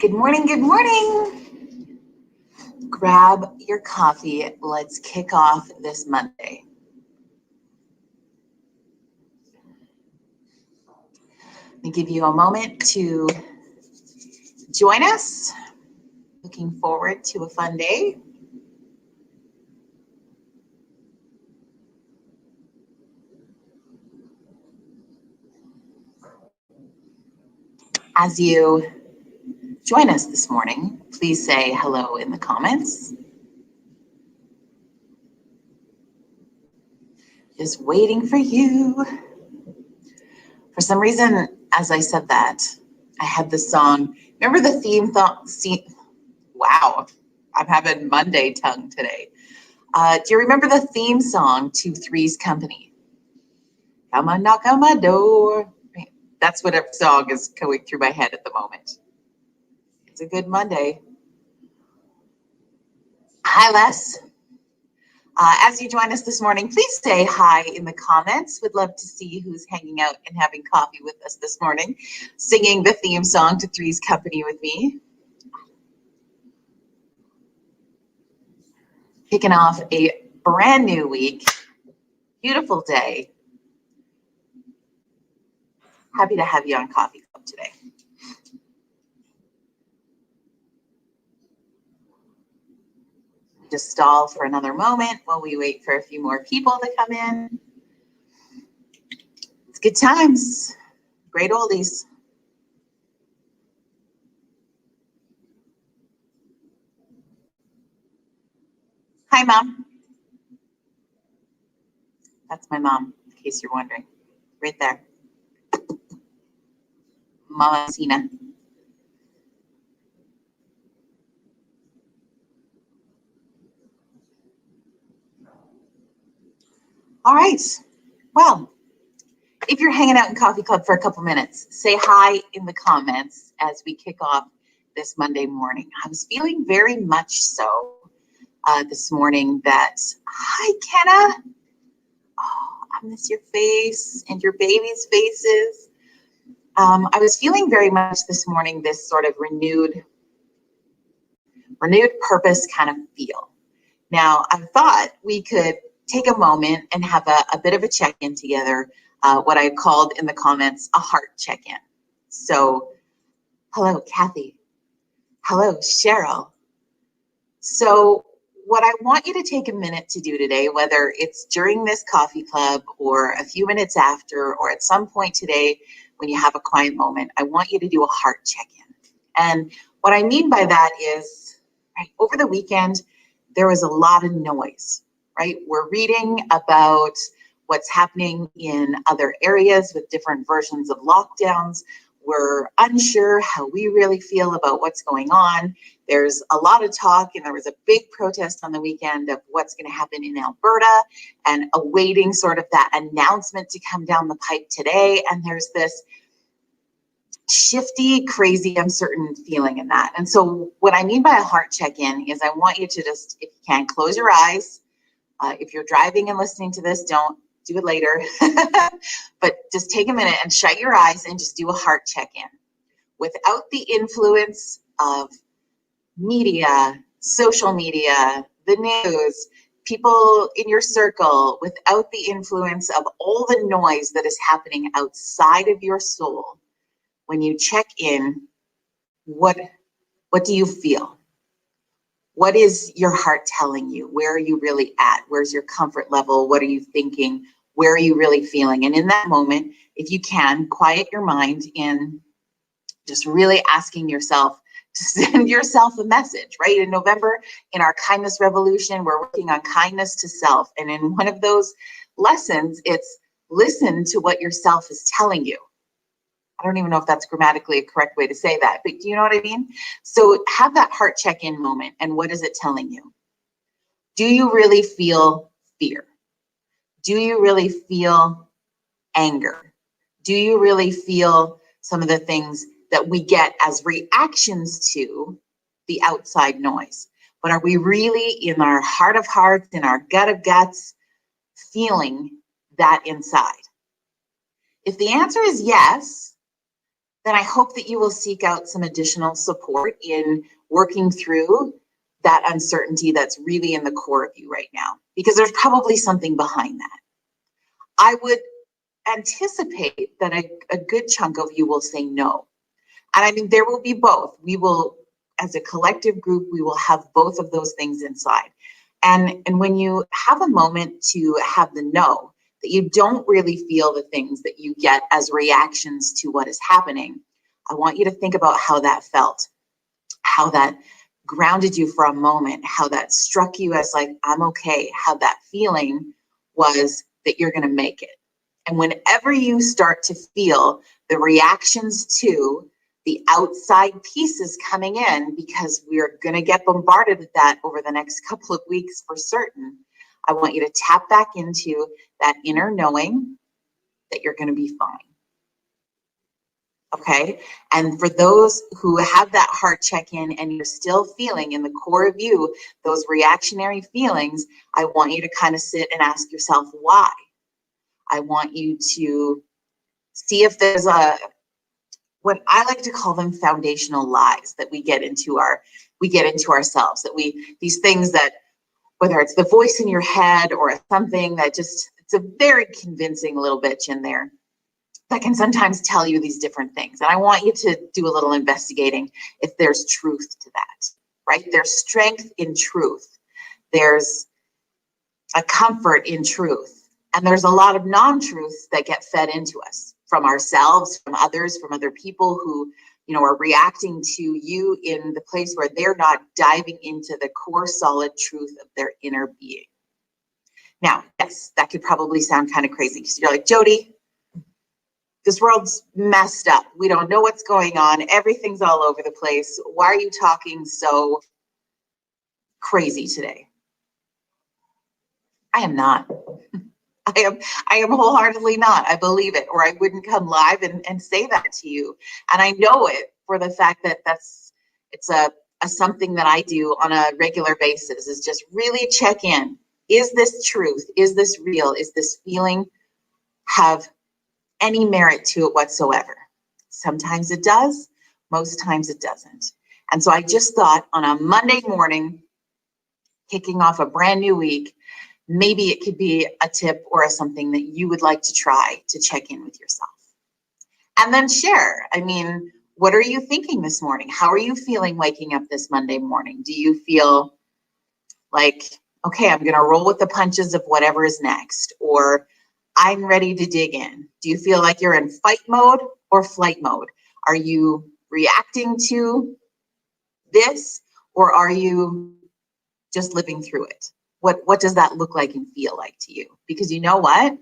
Good morning, good morning. Grab your coffee. Let's kick off this Monday. Let me give you a moment to join us. Looking forward to a fun day. As you join us this morning, please say hello in the comments. Just waiting for you. For some reason, as I said that, I had this song. Remember the theme song? Wow, I'm having Monday tongue today. Do you remember the theme song to Three's Company? Come on, knock on my door. That's what every song is going through my head at the moment. It's a good Monday. Hi, Les. As you join us this morning, please say hi in the comments. We'd love to see who's hanging out and having coffee with us this morning, singing the theme song to Three's Company with me. Kicking off a brand new week. Beautiful day. Happy to have you on Coffee Club today. Just stall for another moment while we wait for a few more people to come in. It's good times, great oldies. Hi, Mom. That's my mom, in case you're wondering, right there. Mama Sina. All right, well, if you're hanging out in Coffee Club for a couple minutes, say hi in the comments as we kick off this Monday morning. I was feeling very much so this morning that, hi, Kenna. Oh, I miss your face and your baby's faces. I was feeling very much this morning this sort of renewed purpose kind of feel. Now, I thought we could take a moment and have a bit of a check-in together, what I called in the comments a heart check-in. So, hello, Kathy. Hello, Cheryl. So, what I want you to take a minute to do today, whether it's during this coffee club or a few minutes after or at some point today when you have a quiet moment, I want you to do a heart check-in. And what I mean by that is, right, over the weekend, there was a lot of noise, right? We're reading about what's happening in other areas with different versions of lockdowns. We're unsure how we really feel about what's going on. There's a lot of talk, and there was a big protest on the weekend of what's going to happen in Alberta and awaiting sort of that announcement to come down the pipe today. And there's this shifty, crazy, uncertain feeling in that. And so what I mean by a heart check-in is I want you to just, if you can, close your eyes. If you're driving and listening to this, don't do it later. But just take a minute and shut your eyes and just do a heart check-in. Without the influence of media, social media, the news, people in your circle, without the influence of all the noise that is happening outside of your soul, when you check in, what do you feel? What is your heart telling you? Where are you really at? Where's your comfort level? What are you thinking? Where are you really feeling? And in that moment, if you can, quiet your mind in just really asking yourself to send yourself a message, right? In November, in our kindness revolution, we're working on kindness to self. And in one of those lessons, it's listen to what yourself is telling you. I don't even know if that's grammatically a correct way to say that, but do you know what I mean? So have that heart check-in moment, and what is it telling you? Do you really feel fear? Do you really feel anger? Do you really feel some of the things that we get as reactions to the outside noise? But are we really, in our heart of hearts, in our gut of guts, feeling that inside? If the answer is yes, then I hope that you will seek out some additional support in working through that uncertainty that's really in the core of you right now, because there's probably something behind that. I would anticipate that a good chunk of you will say no. And I mean, there will be both. We will, as a collective group, we will have both of those things inside. And when you have a moment to have the no, that you don't really feel the things that you get as reactions to what is happening, I want you to think about how that felt, how that grounded you for a moment, how that struck you as like, I'm okay, how that feeling was that you're going to make it. And whenever you start to feel the reactions to the outside pieces coming in, because we're going to get bombarded with that over the next couple of weeks for certain, I want you to tap back into that inner knowing that you're going to be fine. Okay. And for those who have that heart check-in and you're still feeling in the core of you those reactionary feelings, I want you to kind of sit and ask yourself why. I want you to see if there's what I like to call them foundational lies that we get into ourselves, that these things that, whether it's the voice in your head or something that just, it's a very convincing little bitch in there that can sometimes tell you these different things. And I want you to do a little investigating if there's truth to that, right? There's strength in truth. There's a comfort in truth. And there's a lot of non-truths that get fed into us from ourselves, from others, from other people who, are reacting to you in the place where they're not diving into the core solid truth of their inner being. Now, yes, that could probably sound kind of crazy because you're like, Jody, this world's messed up. We don't know what's going on. Everything's all over the place. Why are you talking so crazy today? I am not. I am wholeheartedly not. I believe it, or I wouldn't come live and say that to you. And I know it for the fact that it's a something that I do on a regular basis, is just really check in. Is this truth? Is this real? Is this feeling have any merit to it whatsoever? Sometimes it does, most times it doesn't. And so I just thought on a Monday morning, kicking off a brand new week, maybe it could be a tip or something that you would like to try to check in with yourself. And then share. I mean, what are you thinking this morning? How are you feeling waking up this Monday morning? Do you feel like, okay, I'm going to roll with the punches of whatever is next, or I'm ready to dig in? Do you feel like you're in fight mode or flight mode? Are you reacting to this, or are you just living through it? What does that look like and feel like to you? Because you know what?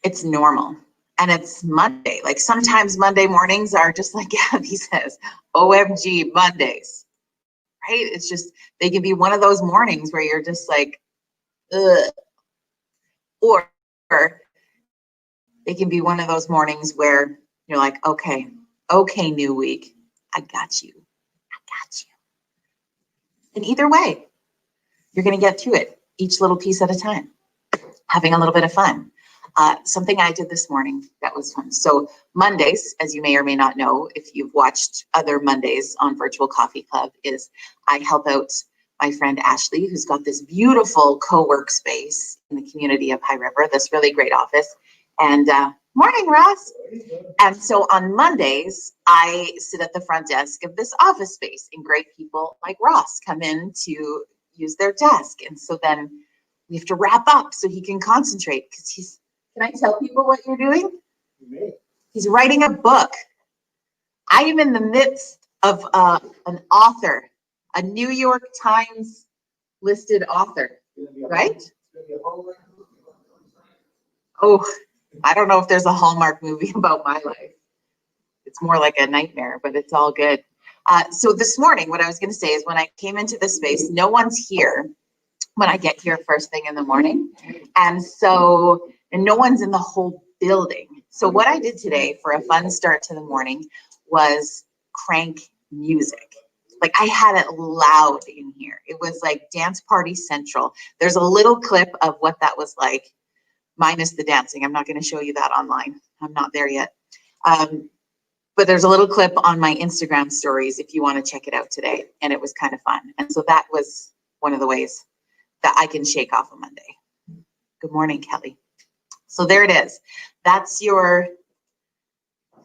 It's normal. And it's Monday. Like sometimes Monday mornings are just like Gabby says, OMG Mondays, right? It's just, they can be one of those mornings where you're just like, ugh. Or they can be one of those mornings where you're like, okay, new week. I got you. And either way, you're going to get through it, each little piece at a time, having a little bit of fun. Something I did this morning that was fun. So Mondays, as you may or may not know, if you've watched other Mondays on Virtual Coffee Club, is I help out my friend Ashley, who's got this beautiful co-work space in the community of High River, this really great office. And morning, Ross. And so on Mondays, I sit at the front desk of this office space, and great people like Ross come in to use their desk. And so then we have to wrap up so he can concentrate, because can I tell people what you're doing? He's writing a book. I am in the midst of an author, a New York Times listed author, right? Oh, I don't know if there's a Hallmark movie about my life. It's more like a nightmare, but it's all good. So this morning, what I was going to say is when I came into this space, no one's here when I get here first thing in the morning. And no one's in the whole building. So what I did today for a fun start to the morning was crank music. Like I had it loud in here. It was like dance party central. There's a little clip of what that was like minus the dancing. I'm not going to show you that online. I'm not there yet. But there's a little clip on my Instagram stories if you want to check it out today. And it was kind of fun. And so that was one of the ways that I can shake off a Monday. Good morning, Kelly. So there it is. That's your,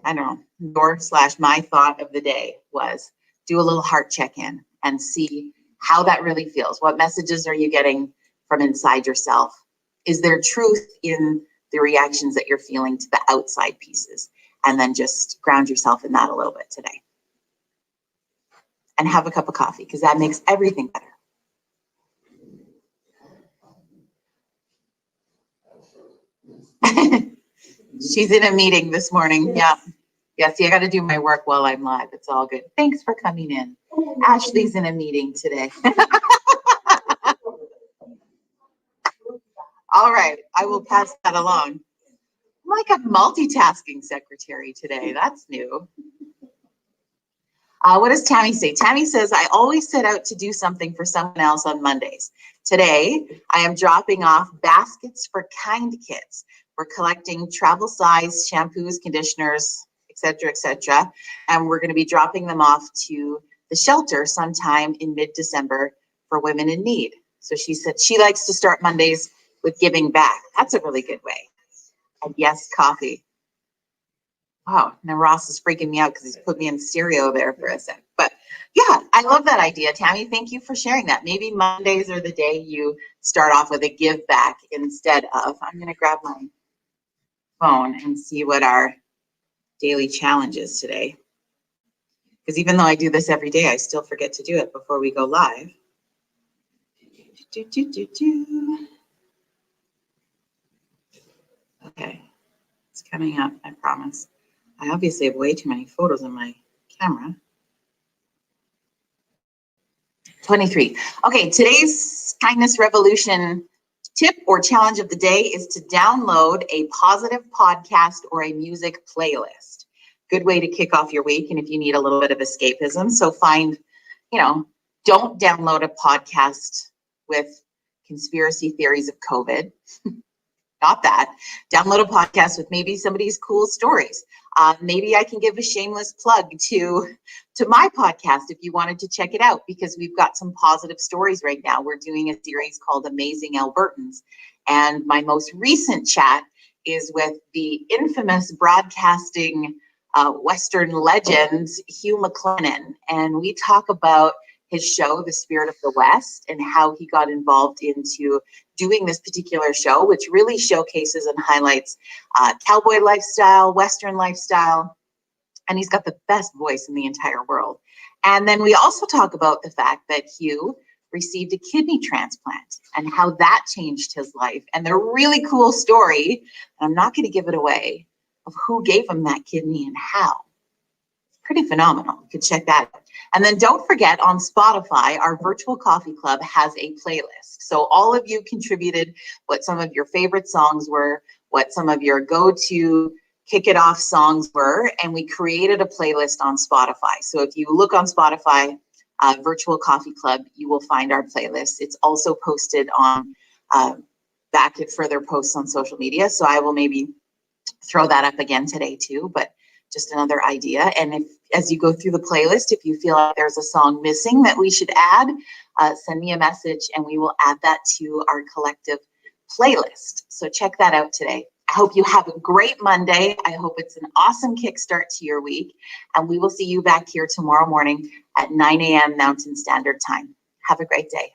I don't know, your/my thought of the day was do a little heart check-in and see how that really feels. What messages are you getting from inside yourself? Is there truth in the reactions that you're feeling to the outside pieces? And then just ground yourself in that a little bit today. And have a cup of coffee, because that makes everything better. She's in a meeting this morning. Yeah. Yeah, see, I got to do my work while I'm live. It's all good. Thanks for coming in. Ashley's in a meeting today. All right, I will pass that along. I'm like a multitasking secretary today. That's new. What does Tammy say? Tammy says, I always set out to do something for someone else on Mondays. Today, I am dropping off baskets for Kind Kids. We're collecting travel size shampoos, conditioners, etc. And we're going to be dropping them off to the shelter sometime in mid-December for women in need. So she said she likes to start Mondays with giving back. That's a really good way. And yes, coffee. Wow, now Ross is freaking me out because he's put me in stereo there for a sec. But yeah, I love that idea, Tammy. Thank you for sharing that. Maybe Mondays are the day you start off with a give back instead of, I'm going to grab my phone and see what our daily challenge is today. Because even though I do this every day, I still forget to do it before we go live. Okay, it's coming up, I promise. I obviously have way too many photos on my camera. 23. Okay, today's Kindness Revolution tip or challenge of the day is to download a positive podcast or a music playlist. Good way to kick off your week, and if you need a little bit of escapism. So find, don't download a podcast with conspiracy theories of COVID. Not that. Download a podcast with maybe somebody's cool stories. Maybe I can give a shameless plug to my podcast if you wanted to check it out, because we've got some positive stories right now. We're doing a series called Amazing Albertans. And my most recent chat is with the infamous broadcasting Western legend, Hugh McLennan. And we talk about his show, The Spirit of the West, and how he got involved into doing this particular show, which really showcases and highlights cowboy lifestyle, Western lifestyle, and he's got the best voice in the entire world. And then we also talk about the fact that Hugh received a kidney transplant and how that changed his life, and the really cool story, and I'm not going to give it away, of who gave him that kidney and how. Pretty phenomenal. You could check that out. And then don't forget, on Spotify, our virtual coffee club has a playlist. So all of you contributed what some of your favorite songs were, what some of your go-to kick it off songs were, and we created a playlist on Spotify. So if you look on Spotify, virtual coffee club, you will find our playlist. It's also posted on back at further posts on social media. So I will maybe throw that up again today too, but just another idea. And if, as you go through the playlist, if you feel like there's a song missing that we should add, send me a message and we will add that to our collective playlist. So check that out today. I hope you have a great Monday. I hope it's an awesome kickstart to your week. And we will see you back here tomorrow morning at 9 a.m. Mountain Standard Time. Have a great day.